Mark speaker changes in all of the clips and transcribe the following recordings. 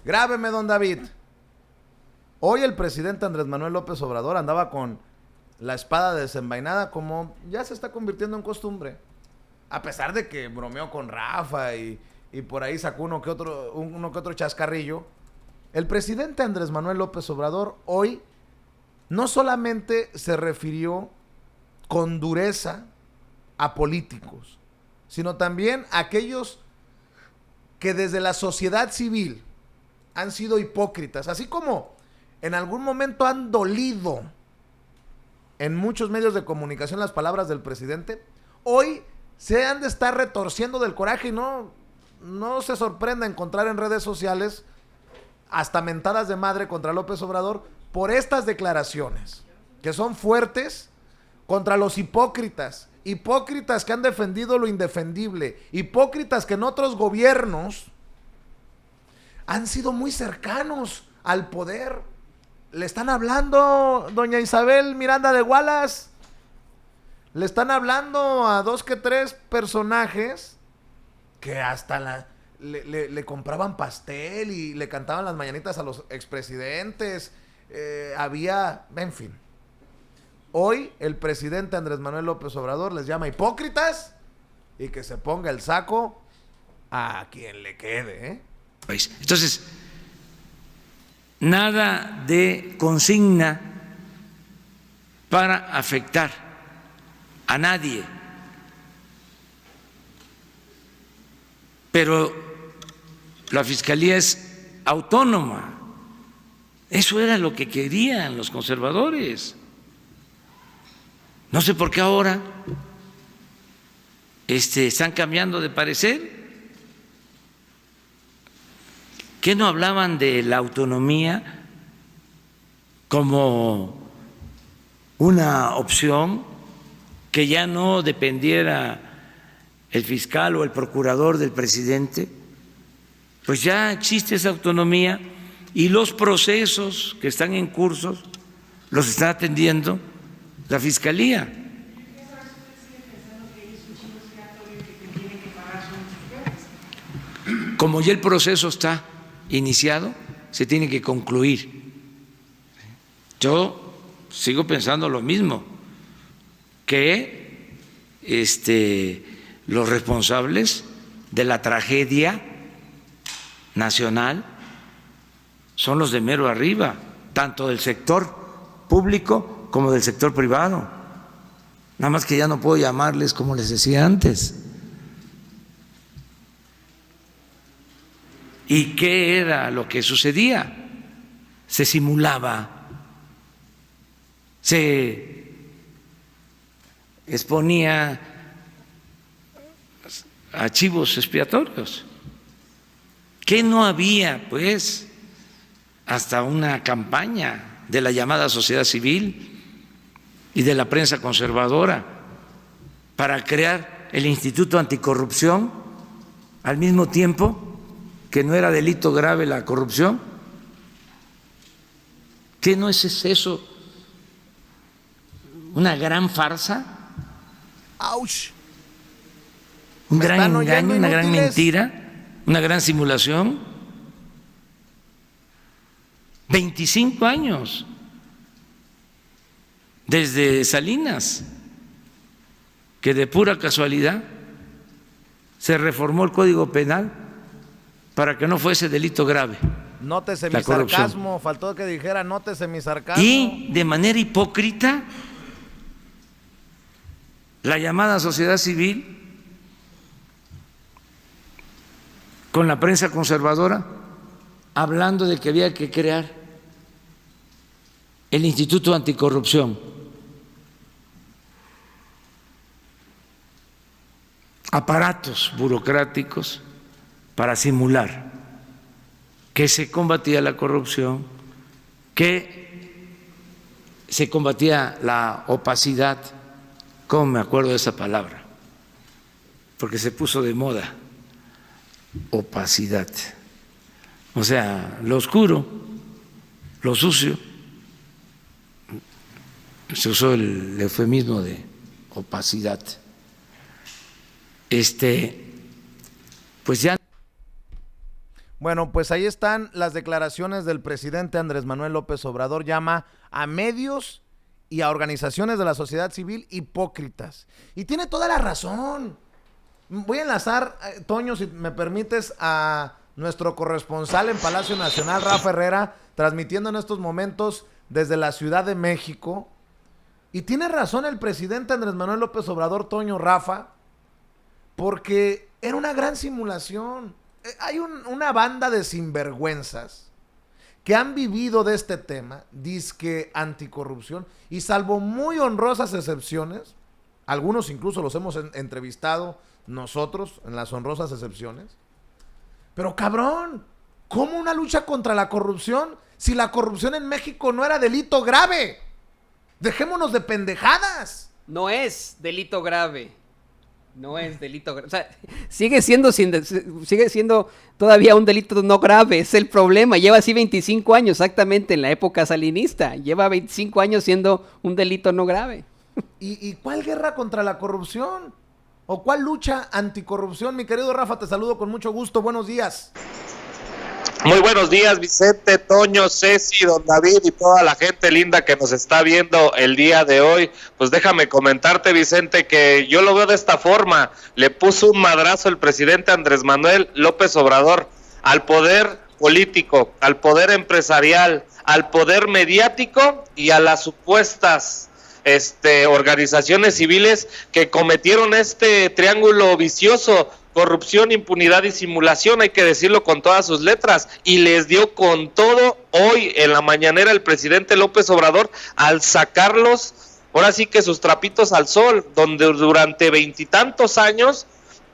Speaker 1: Grábeme, don David. Hoy el presidente Andrés Manuel López Obrador andaba con la espada desenvainada, como ya se está convirtiendo en costumbre. A pesar de que bromeó con Rafa y por ahí sacó uno que otro chascarrillo. El presidente Andrés Manuel López Obrador hoy no solamente se refirió con dureza a políticos, sino también a aquellos que desde la sociedad civil han sido hipócritas, así como en algún momento han dolido en muchos medios de comunicación las palabras del presidente. Hoy se han de estar retorciendo del coraje y no se sorprenda encontrar en redes sociales hasta mentadas de madre contra López Obrador por estas declaraciones, que son fuertes contra los hipócritas que han defendido lo indefendible, hipócritas que en otros gobiernos han sido muy cercanos al poder. Le están hablando, doña Isabel Miranda de Wallace, le están hablando a dos que tres personajes que hasta le compraban pastel y le cantaban las mañanitas a los expresidentes. En fin. Hoy el presidente Andrés Manuel López Obrador les llama hipócritas y que se ponga el saco a quien le quede, ¿eh?
Speaker 2: Entonces, nada de consigna para afectar a nadie. Pero la Fiscalía es autónoma. Eso era lo que querían los conservadores. No sé por qué ahora están cambiando de parecer. ¿Qué no hablaban de la autonomía como una opción, que ya no dependiera el fiscal o el procurador del presidente? Pues ya existe esa autonomía y los procesos que están en curso los está atendiendo la Fiscalía. Como ya el proceso está iniciado, se tiene que concluir. Yo sigo pensando lo mismo, que los responsables de la tragedia nacional son los de mero arriba, tanto del sector público como del sector privado. Nada más que ya no puedo llamarles como les decía antes. ¿Y qué era lo que sucedía? Se simulaba, se exponía archivos expiatorios. ¿Qué no había, pues, hasta una campaña de la llamada sociedad civil y de la prensa conservadora para crear el Instituto Anticorrupción al mismo tiempo que no era delito grave la corrupción? ¿Qué no es eso? ¿Una gran farsa?
Speaker 1: ¡Auch!
Speaker 2: ¿Un gran engaño, una gran mentira, una gran simulación? 25 años desde Salinas, que de pura casualidad se reformó el Código Penal para que no fuese delito grave.
Speaker 1: Nótese mi sarcasmo, faltó que dijera nótese mi sarcasmo.
Speaker 2: Y de manera hipócrita, la llamada sociedad civil con la prensa conservadora hablando de que había que crear el Instituto Anticorrupción. Aparatos burocráticos para simular que se combatía la corrupción, que se combatía la opacidad. ¿Cómo me acuerdo de esa palabra? Porque se puso de moda, opacidad. O sea, lo oscuro, lo sucio. Se usó el eufemismo de opacidad. Pues ya.
Speaker 1: Bueno, pues ahí están las declaraciones del presidente Andrés Manuel López Obrador. Llama a medios y a organizaciones de la sociedad civil hipócritas. Y tiene toda la razón. Voy a enlazar, Toño, si me permites, a nuestro corresponsal en Palacio Nacional, Rafa Herrera, transmitiendo en estos momentos desde la Ciudad de México. Y tiene razón el presidente Andrés Manuel López Obrador, Toño, Rafa, porque era una gran simulación. Hay una banda de sinvergüenzas que han vivido de este tema, disque anticorrupción, y salvo muy honrosas excepciones, algunos incluso los hemos entrevistado nosotros en las honrosas excepciones, pero cabrón, ¿cómo una lucha contra la corrupción si la corrupción en México no era delito grave? Dejémonos de pendejadas.
Speaker 3: No es delito grave. No es delito grave. O sea, sigue siendo todavía un delito no grave. Es el problema. Lleva así 25 años, exactamente, en la época salinista. Lleva 25 años siendo un delito no grave.
Speaker 1: ¿Y cuál guerra contra la corrupción? ¿O cuál lucha anticorrupción? Mi querido Rafa, te saludo con mucho gusto. Buenos días.
Speaker 4: Muy buenos días, Vicente, Toño, Ceci, don David y toda la gente linda que nos está viendo el día de hoy. Pues déjame comentarte, Vicente, que yo lo veo de esta forma. Le puso un madrazo el presidente Andrés Manuel López Obrador al poder político, al poder empresarial, al poder mediático y a las supuestas organizaciones civiles que cometieron este triángulo vicioso: corrupción, impunidad y simulación, hay que decirlo con todas sus letras, y les dio con todo hoy en la mañanera el presidente López Obrador al sacarlos, ahora sí que sus trapitos al sol, donde durante 20 y tantos años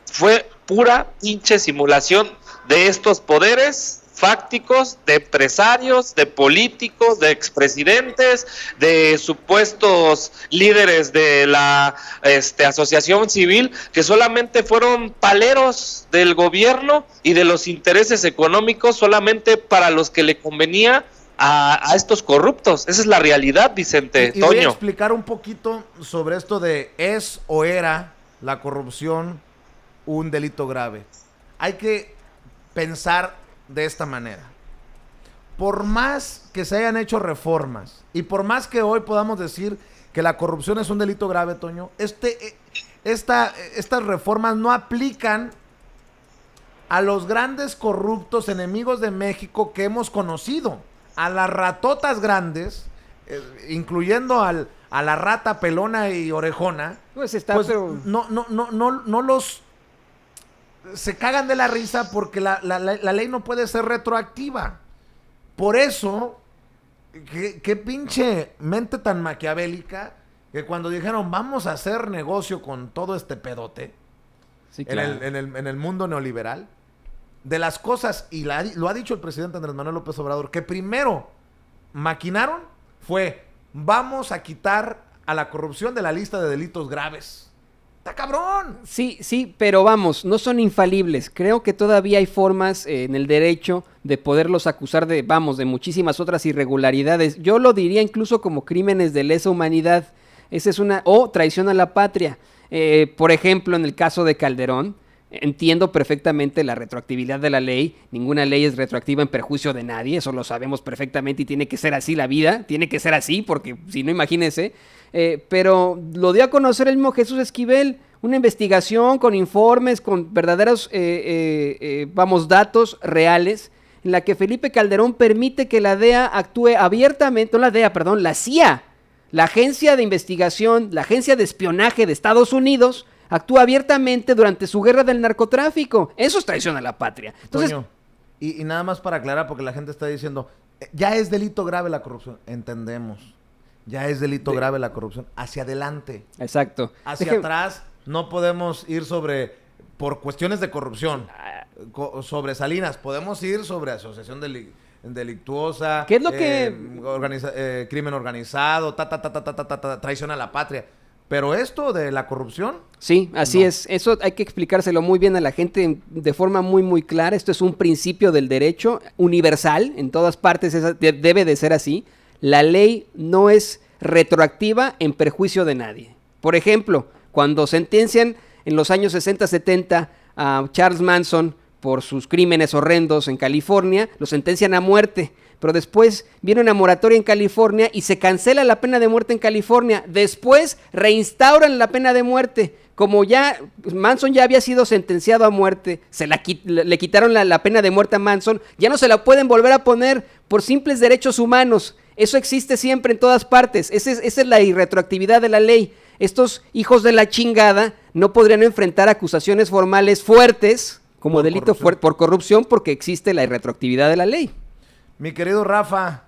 Speaker 4: fue pura pinche simulación de estos poderes fácticos, de empresarios, de políticos, de expresidentes, de supuestos líderes de la asociación civil, que solamente fueron paleros del gobierno y de los intereses económicos solamente para los que le convenía a estos corruptos. Esa es la realidad, Vicente.
Speaker 1: Y
Speaker 4: Toño.
Speaker 1: voy a explicar un poquito sobre esto de ¿es o era la corrupción un delito grave? Hay que pensar de esta manera. Por más que se hayan hecho reformas y por más que hoy podamos decir que la corrupción es un delito grave, Toño, estas reformas no aplican a los grandes corruptos enemigos de México que hemos conocido, a las ratotas grandes, incluyendo a la rata pelona y orejona.
Speaker 3: Pues está,
Speaker 1: pues
Speaker 3: pero...
Speaker 1: no los... Se cagan de la risa porque la ley no puede ser retroactiva. Por eso, qué pinche mente tan maquiavélica, que cuando dijeron vamos a hacer negocio con todo este pedote, sí, claro, en el mundo neoliberal, de las cosas, y lo ha dicho el presidente Andrés Manuel López Obrador, que primero maquinaron fue vamos a quitar a la corrupción de la lista de delitos graves. ¡Está cabrón!
Speaker 3: Sí, pero vamos, no son infalibles. Creo que todavía hay formas en el derecho de poderlos acusar de muchísimas otras irregularidades. Yo lo diría incluso como crímenes de lesa humanidad. Esa es o traición a la patria. Por ejemplo, en el caso de Calderón, entiendo perfectamente la retroactividad de la ley. Ninguna ley es retroactiva en perjuicio de nadie, eso lo sabemos perfectamente y tiene que ser así la vida. Tiene que ser así porque si no, imagínense. Pero lo dio a conocer el mismo Jesús Esquivel, una investigación con informes, con verdaderos, datos reales, en la que Felipe Calderón permite que la DEA actúe abiertamente, la CIA, la agencia de investigación, la agencia de espionaje de Estados Unidos, actúa abiertamente durante su guerra del narcotráfico. Eso es traición a la patria. Entonces,
Speaker 1: Toño, y nada más para aclarar, porque la gente está diciendo, ya es delito grave la corrupción. Entendemos. Ya es delito grave la corrupción. Hacia adelante.
Speaker 3: Exacto.
Speaker 1: Hacia atrás no podemos ir por cuestiones de corrupción, sobre Salinas. Podemos ir sobre asociación delictuosa.
Speaker 3: ¿Qué es lo que...?
Speaker 1: Crimen organizado, traición a la patria. Pero esto de la corrupción...
Speaker 3: Sí, así es. Eso hay que explicárselo muy bien a la gente de forma muy, muy clara. Esto es un principio del derecho universal. En todas partes debe de ser así. La ley no es retroactiva en perjuicio de nadie. Por ejemplo, cuando sentencian en los años 60-70 a Charles Manson por sus crímenes horrendos en California, lo sentencian a muerte. Pero después viene una moratoria en California y se cancela la pena de muerte en California. Después reinstauran la pena de muerte. Como ya Manson ya había sido sentenciado a muerte, le quitaron la pena de muerte a Manson, ya no se la pueden volver a poner por simples derechos humanos. Eso existe siempre en todas partes. Esa es la irretroactividad de la ley. Estos hijos de la chingada no podrían enfrentar acusaciones formales fuertes como delito por corrupción porque existe la irretroactividad de la ley.
Speaker 1: Mi querido Rafa,